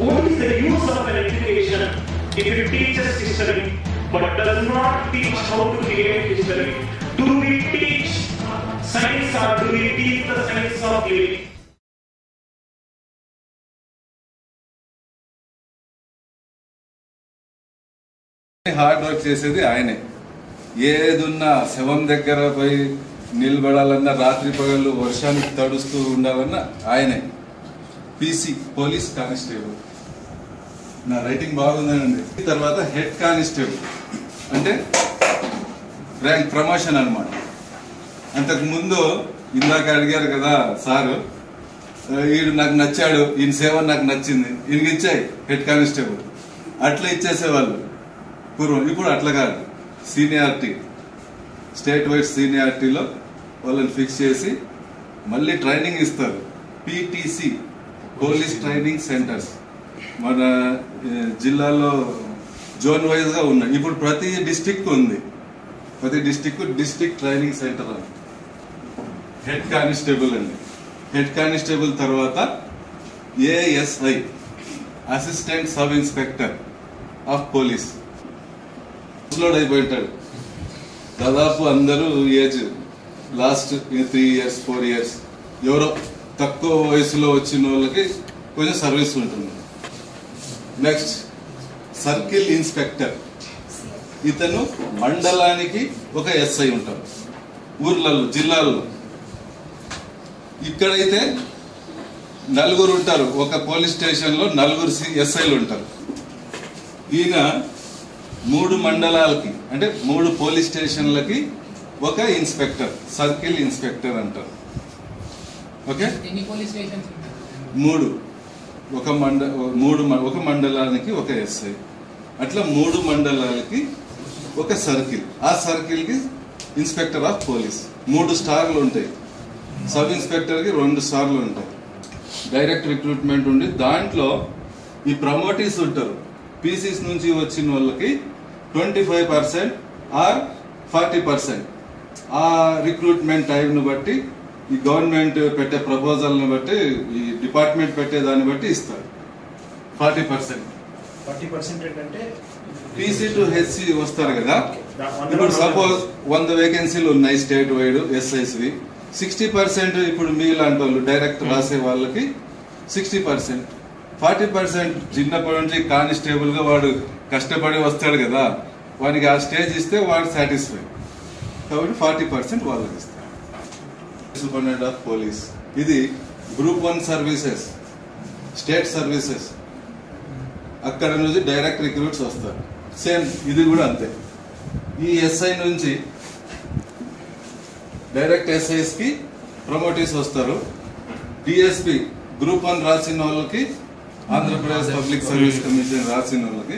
What is the use of an education if it teaches history but does not teach how to create history? Do we teach science or do we teach the science of living? Hard work చేసేది ఆయనే. ఏదున్నా శవం దగ్గర పోయి నిలబడాలన్నా, రాత్రి పగళ్ళు వర్షానికి తడుస్తూ ఉండాలన్నా ఆయనే. PC police constable. నా రైటింగ్ బాగుందండి. తర్వాత హెడ్ కానిస్టేబుల్ అంటే ర్యాంక్ ప్రమోషన్ అన్నమాట. అంతకు ముందు ఇందాక అడిగారు కదా సారు, ఈడు నాకు నచ్చాడు, ఈయన సేవ నాకు నచ్చింది, ఈయనకి ఇచ్చాయి హెడ్ కానిస్టేబుల్, అట్లా ఇచ్చేసేవాళ్ళు పూర్వం. ఇప్పుడు అట్లా కాదు, సీనియారిటీ, స్టేట్ వైడ్ సీనియారిటీలో వాళ్ళని ఫిక్స్ చేసి మళ్ళీ ట్రైనింగ్ ఇస్తారు. పీటీసీ పోలీస్ ట్రైనింగ్ సెంటర్స్ మన జిల్లాలో జోన్ వైజ్ గా ఉన్నాయి. ఇప్పుడు ప్రతి డిస్టిక్ ఉంది, ప్రతి డిస్టిక్ ట్రైనింగ్ సెంటర్ అని. హెడ్ కానిస్టేబుల్ అండి. హెడ్ కానిస్టేబుల్ తర్వాత ASI assistant sub inspector of police లోడ్ అయిపోయింటాడు. దాదాపు అందరూ ఏజ్ లాస్ట్ 3 years 4 years, ఎవరో తక్కువ వయసులో వచ్చిన వాళ్ళకి కొంచెం సర్వీస్ ఉంటుంది. Next circle inspector. ఇతను మండలానికి ఒక ఎస్ఐ ఉంటారు ఊర్లలో, జిల్లాల్లో. ఇక్కడైతే 4 ఉంటారు, ఒక పోలీస్ స్టేషన్ లో 4 ఎస్ఐలు ఉంటారు. ఈయన 3 మండలాలకి అంటే 3 పోలీస్ స్టేషన్లకి ఒక ఇన్స్పెక్టర్, సర్కిల్ ఇన్స్పెక్టర్ అంటారు. ఓకే, 3 ఒక మండలానికి ఒక ఎస్ఐ, అట్లా 3 మండలాలకి ఒక సర్కిల్. ఆ సర్కిల్ కి ఇన్స్పెక్టర్ ఆఫ్ పోలీస్. 3 స్టార్లు ఉంటాయి. సబ్ ఇన్స్పెక్టర్ కి 2 స్టార్లు ఉంటాయి. డైరెక్ట్ రిక్రూట్మెంట్ ఉండి దాంట్లో ఈ ప్రమోటీస్ ఉంటారు. పీసీస్ నుంచి వచ్చిన వాళ్ళకి 25% ఆర్ 40% ఆ రిక్రూట్మెంట్ టైంను బట్టి, ఈ గవర్నమెంట్ పెట్టే ప్రపోజల్ని బట్టి, ఈ డిపార్ట్మెంట్ పెట్టే దాన్ని బట్టి ఇస్తారు. 40% ఏంటంటే పీసీ టు హెచ్సి వస్తారు కదా. ఇప్పుడు సపోజ్ 100 వేకెన్సీలు ఉన్నాయి స్టేట్ వైడ్ ఎస్ఐస్వి. 60% ఇప్పుడు మీలాంటి వాళ్ళు డైరెక్ట్ రాసే వాళ్ళకి 60%. 40% చిన్నప్పటి నుంచి కానిస్టేబుల్ గా వాడు కష్టపడి వస్తాడు కదా, వానికి ఆ స్టేజ్ ఇస్తే వాడు సాటిస్ఫై. కాబట్టి 40% వాళ్ళకి ఇస్తారు. Superintendent of police. ఇది గ్రూప్ 1 సర్వీసెస్, స్టేట్ సర్వీసెస్. అక్కడ నుంచి డైరెక్ట్ రిక్రూట్స్ వస్తారు. సేమ్ ఇది కూడా అంతే. ఈ ఎస్ఐ నుంచి డైరెక్ట్ ఎస్ఐస్ కి ప్రమోటీస్ వస్తారు. డిఎస్పి గ్రూప్ 1 రాసిన వాళ్ళకి, ఆంధ్రప్రదేశ్ పబ్లిక్ సర్వీస్ కమిషన్ రాసిన వాళ్ళకి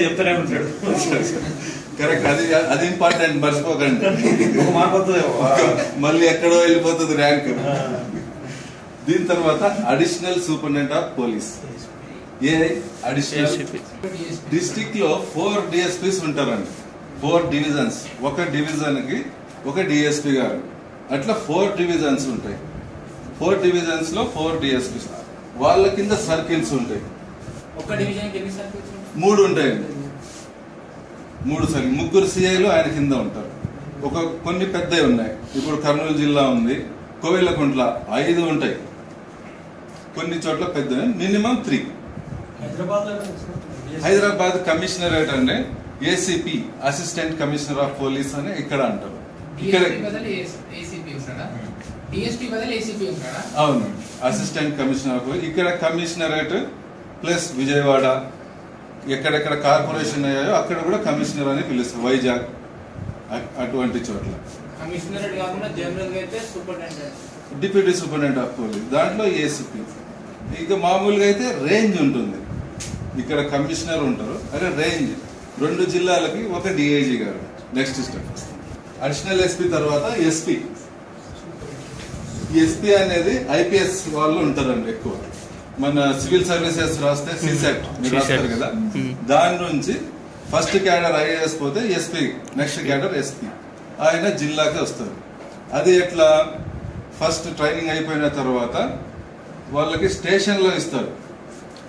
చెప్తానే ఉంటాడు. కరెక్ట్, అది ఇంపార్టెంట్, మర్చిపోకండి. మళ్ళీ ఎక్కడో వెళ్ళిపోతుంది ర్యాంక్. దీని తర్వాత additional superintendent of police. A additional district లో 4 డిఎస్పీస్ ఉంటారండి. 4 డివిజన్స్, ఒక డివిజన్ కి ఒక డిఎస్పీ గారు, అట్లా 4 డివిజన్స్ ఉంటాయి. 4 డివిజన్స్ లో 4 డిఎస్పీస్. వాళ్ళ కింద సర్కిల్స్ ఉంటాయి. 3 ఉంటాయండి. 3 సర్కిల్, 3 సిఐలు ఆయన కింద ఉంటారు. కొన్ని పెద్దవి ఉన్నాయి. ఇప్పుడు కర్నూలు జిల్లా ఉంది, కోవెలకుంట్ల 5 ఉంటాయి. కొన్ని చోట్ల పెద్ద, మినిమం 3. హైదరాబాద్ కమిషనరేట్ అంటే ACP, assistant commissioner of police అని ఇక్కడ అంటారు. అవును, అసిస్టెంట్ కమిషనర్ ఆఫ్ పోలీస్. ఇక్కడ కమిషనరేట్ ప్లస్ విజయవాడ, ఎక్కడెక్కడ కార్పొరేషన్ అయ్యాయో అక్కడ కూడా కమిషనర్ అని పిలుస్తారు. వైజాగ్ అటువంటి చోట్ల డిప్యూటీ సూపరింటెండెంట్ ఆఫ్ పోలీస్. దాంట్లో ఏసీపీ. ఇక మామూలుగా అయితే రేంజ్ ఉంటుంది. ఇక్కడ కమిషనర్ ఉంటారు, అదే రేంజ్ 2 జిల్లాలకి ఒక డిఐజీ గారు. నెక్స్ట్ స్టెప్ అడిషనల్ ఎస్పీ తర్వాత ఎస్పీ. ఎస్పీ అనేది ఐపీఎస్ వాళ్ళు ఉంటారండి ఎక్కువ. మన సివిల్ సర్వీసెస్ రాస్తే సిసెట్ మీరు రాస్తారు కదా, దాని నుంచి ఫస్ట్ క్యాడర్ ఐఏఎస్ పోతే ఎస్పీ, నెక్స్ట్ క్యాడర్ ఎస్పీ, ఆయన జిల్లాకి వస్తారు. అది ఎట్లా, ఫస్ట్ ట్రైనింగ్ అయిపోయిన తర్వాత వాళ్ళకి స్టేషన్లో ఇస్తారు.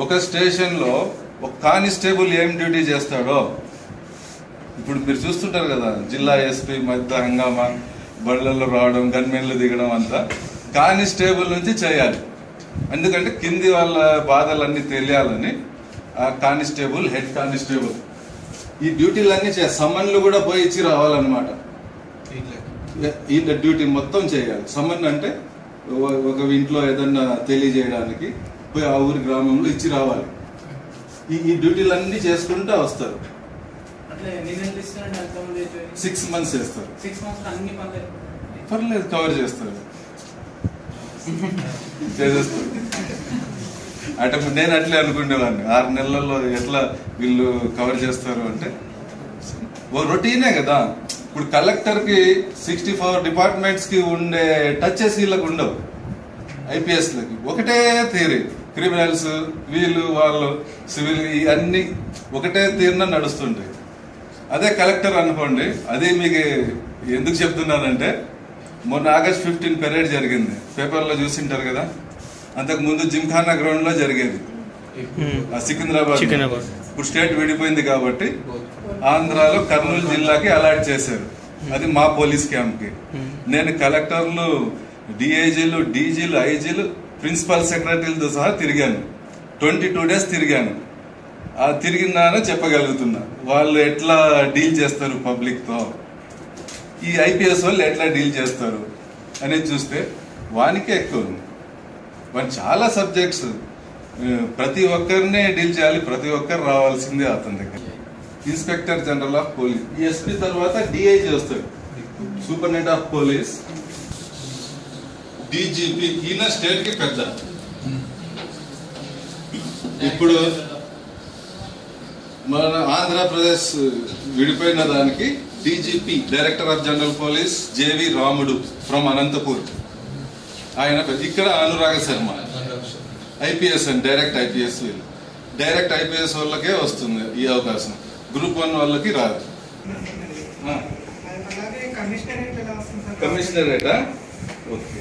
ఒక స్టేషన్లో ఒక కానిస్టేబుల్ ఏం డ్యూటీ చేస్తాడో ఇప్పుడు మీరు చూస్తుంటారు కదా, జిల్లా ఎస్పీ మధ్య హంగామా, బళ్ళల్లో రావడం, గన్మెన్లు దిగడం అంతా కానిస్టేబుల్ నుంచి చేయాలి. ఎందుకంటే కింది వాళ్ళ బాధలన్నీ తెలియాలని ఆ కానిస్టేబుల్, హెడ్ కానిస్టేబుల్ ఈ డ్యూటీలన్నీ సమ్మన్లు కూడా పోయి ఇచ్చి రావాలన్నమాట. ఈ డ్యూటీ మొత్తం చేయాలి. సమ్మన్ అంటే ఒక ఇంట్లో ఏదన్నా తెలియజేయడానికి పోయి ఆ ఊరి గ్రామంలో ఇచ్చి రావాలి. ఈ డ్యూటీలన్నీ చేసుకుంటూ వస్తారు. 6 months చేస్తారు. పర్లేదు, కవర్ చేస్తారు, చేసేస్తారు. అంటే నేను అట్లే అనుకునేవాడిని, 6 నెలల్లో ఎట్లా వీళ్ళు కవర్ చేస్తారు అంటే ఓ రొటీనే కదా. ఇప్పుడు కలెక్టర్ కి 64 డిపార్ట్మెంట్స్ కి ఉండే టచెస్ వీళ్ళకి ఉండవు. ఐపీఎస్ లకి ఒకటే థియరీ, క్రిమినల్స్ వీళ్ళు వాళ్ళు సివిల్ ఇవన్నీ ఒకటే తీరున నడుస్తుంటాయి. అదే కలెక్టర్ అనుకోండి. అది మీకు ఎందుకు చెప్తున్నానంటే, మొన్న August 15 పెరేడ్ జరిగింది, పేపర్లో చూసింటారు కదా. అంతకు ముందు జిమ్ఖానా గ్రౌండ్ లో జరిగేది సికింద్రాబాద్. ఇప్పుడు స్టేట్ విడిపోయింది కాబట్టి ఆంధ్రాలో కర్నూలు జిల్లాకి అలాట్ చేశారు. అది మా పోలీస్ క్యాంప్ కి. నేను కలెక్టర్లు, డిఐజీలు, డీజీలు, ఐజీలు, ప్రిన్సిపల్ సెక్రటరీలతో సహా తిరిగాను. 22 days తిరిగాను. ఆ తిరిగిందానో చెప్పగలుగుతున్నా వాళ్ళు ఎట్లా డీల్ చేస్తారు పబ్లిక్ తో, ఈ ఐపీఎస్ వాళ్ళు ఎట్లా డీల్ చేస్తారు అనేది చూస్తే వానికే ఎక్కువ ఉంది. వాని చాలా సబ్జెక్ట్స్, ప్రతి ఒక్కరినే డీల్ చేయాలి, ప్రతి ఒక్కరు రావాల్సిందే అతని దగ్గర. ఇన్స్పెక్టర్ జనరల్ ఆఫ్ పోలీస్, ఈ ఎస్పీ తర్వాత డిఐజీ వస్తాడు, సూపరింటెండెంట్ ఆఫ్ పోలీస్, డీజీపీ. ఈయన స్టేట్ కి పెద్ద. ఇప్పుడు మన ఆంధ్రప్రదేశ్ విడిపోయిన దానికి DGP, director of general police JV Ramudu from Anantapur, ఆయన. ఇక్కడ Anuraga Sharma IPS and direct IPS. వీళ్ళు డైరెక్ట్ ఐపీఎస్ వాళ్ళకే వస్తుంది ఈ అవకాశం, గ్రూప్ 1 వాళ్ళకి రాదు. కమిషనరేటా? ఓకే.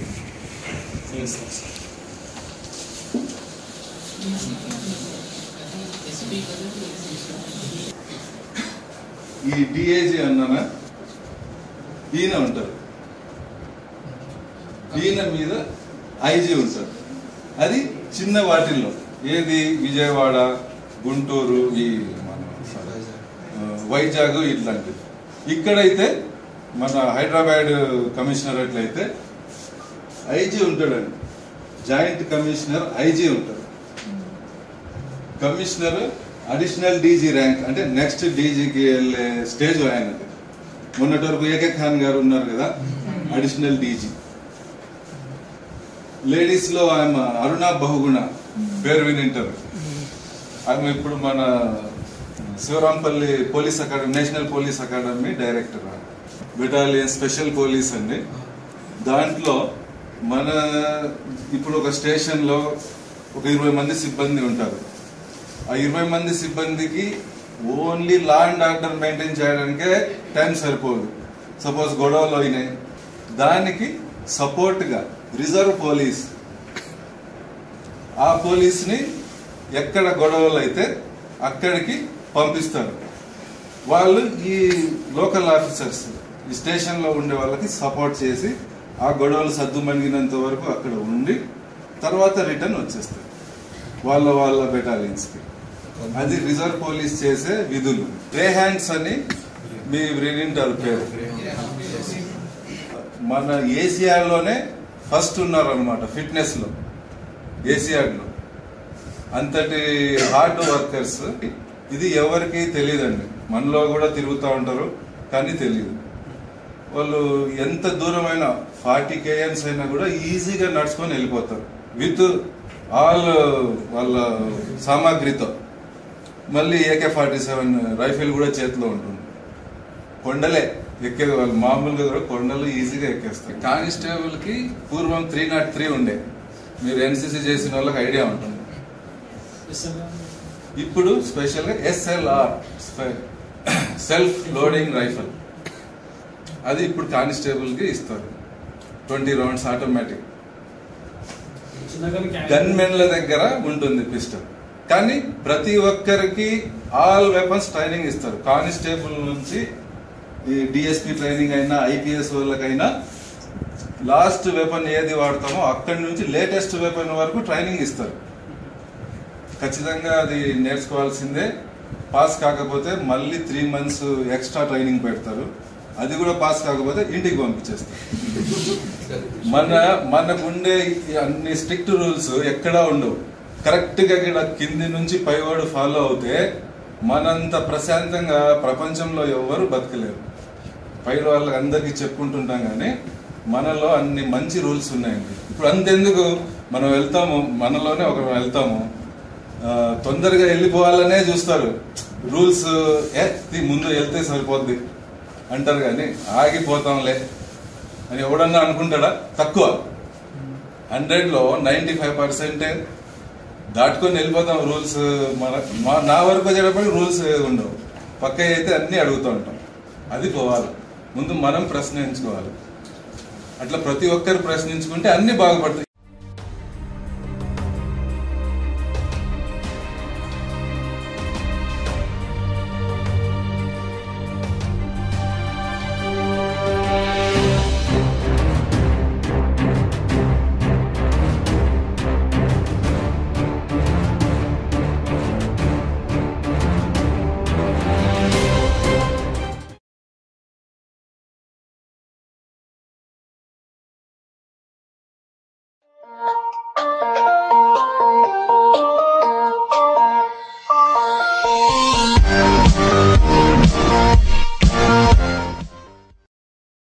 ఈ డిఐజీ అన్నానా, ఈయన ఉంటారు, ఈయన మీద ఐజీ ఉంటారు. అది చిన్న వాటిల్లో, ఏది విజయవాడ, గుంటూరు, ఈ మన వైజాగ్ ఇట్లాంటివి. ఇక్కడైతే మన హైదరాబాద్ కమిషనరేట్ అయితే ఐజీ ఉంటాడండి, జాయింట్ కమిషనర్ ఐజీ ఉంటారు. కమిషనర్ అడిషనల్ డీజీ ర్యాంక్, అంటే నెక్స్ట్ డీజీకి వెళ్ళే స్టేజ్ ఆయనది. మొన్నటి వరకు ఏకే ఖాన్ గారు ఉన్నారు కదా, అడిషనల్ డీజీ. లేడీస్ లో ఆమె అరుణ బహుగుణ, పేరు వినింటారు. ఆమె ఇప్పుడు మన Shivarampalli police academy, national police academy director. Battalion special police అండి. దాంట్లో మన ఇప్పుడు ఒక స్టేషన్ లో ఒక 20 మంది సిబ్బంది ఉంటారు. ఆ 20 మంది సిబ్బందికి only law and order maintain చేయడానికే టైం సరిపోదు. సపోజ్ గొడవలు అయినాయి, దానికి సపోర్ట్ గా రిజర్వ్ పోలీస్, ఆ పోలీస్ ని ఎక్కడ గొడవలు అయితే అక్కడికి పంపిస్తారు. వాళ్ళు ఈ లోకల్ ఆఫీసర్స్, ఈ స్టేషన్ లో ఉండే వాళ్ళకి సపోర్ట్ చేసి ఆ గొడవలు సద్దుమణిగినంత వరకు అక్కడ ఉండి తర్వాత రిటర్న్ వచ్చేస్తారు వాళ్ళ బెటాలియన్స్ కి. అది రిజర్వ్ పోలీస్ చేసే విధులు. గ్రే హ్యాండ్స్ అని మీ వినింటారు పేరు. మన ఏసియాడ్ లోనే ఫస్ట్ ఉన్నారు అనమాట ఫిట్నెస్ లో. ఏసియాడ్ లో అంతటి హార్డ్ వర్కర్స్. ఇది ఎవరికి తెలియదండి, మనలో కూడా తిరుగుతూ ఉంటారు కానీ తెలియదు. వాళ్ళు ఎంత దూరమైన 40 km అయినా కూడా ఈజీగా నడుచుకొని వెళ్ళిపోతారు విత్ ఆల్ వాళ్ళ సామాగ్రితో. మళ్ళీ AK-47 రైఫిల్ కూడా చేతిలో ఉంటుంది. కొండలే ఎక్కేది వాళ్ళు, మామూలుగా కూడా కొండలు ఈజీగా ఎక్కేస్తారు. కానిస్టేబుల్ కి పూర్వం 303 ఉండే, మీరు ఎన్సీసీ చేసిన వాళ్ళకి ఐడియా ఉంటుంది. ఇప్పుడు స్పెషల్ గా SLR సెల్ఫ్ లోడింగ్ రైఫల్, అది ఇప్పుడు కానిస్టేబుల్ కి ఇస్తారు. 20 rounds ఆటోమేటిక్. గన్మెన్ల దగ్గర ఉంటుంది పిస్టల్. కానీ ప్రతి ఒక్కరికి ఆల్ వెపన్స్ ట్రైనింగ్ ఇస్తారు. కానిస్టేబుల్ నుంచి డిఎస్పీ ట్రైనింగ్ అయినా ఐపీఎస్ వాళ్ళకైనా లాస్ట్ వెపన్ ఏది వాడతామో అక్కడి నుంచి లేటెస్ట్ వెపన్ వరకు ట్రైనింగ్ ఇస్తారు. ఖచ్చితంగా అది నేర్చుకోవాల్సిందే. పాస్ కాకపోతే మళ్ళీ 3 months ఎక్స్ట్రా ట్రైనింగ్ పెడతారు. అది కూడా పాస్ కాకపోతే ఇంటికి పంపించేస్తారు. మనకుండే అన్ని స్ట్రిక్ట్ రూల్స్ ఎక్కడా ఉండవు. కరెక్ట్ గా ఇక్కడ కింది నుంచి పైవాడు ఫాలో అవుతే మనంత ప్రశాంతంగా ప్రపంచంలో ఎవరు బతకలేరు. పై వాళ్ళకి అందరికి చెప్పుకుంటుంటాం కానీ మనలో అన్ని మంచి రూల్స్ ఉన్నాయండి. ఇప్పుడు అంతెందుకు, మనం వెళ్తాము, మనలోనే ఒకరు వెళ్తాము, తొందరగా వెళ్ళిపోవాలనే చూస్తారు. రూల్స్ ముందు వెళ్తే సరిపోద్ది అంటారు కానీ ఆగిపోతాంలే అని ఎవడన్నా అనుకుంటాడా? తక్కువ. 100లో 95% దాటుకొని వెళ్ళిపోతాం. రూల్స్ నా వరకు వచ్చేటప్పటికి రూల్స్ ఉండవు. పక్క అయితే అన్ని అడుగుతూ ఉంటాం. అది పోవాలి. ముందు మనం ప్రశ్నించుకోవాలి. అట్లా ప్రతి ఒక్కరు ప్రశ్నించుకుంటే అన్ని బాగుపడతాయి.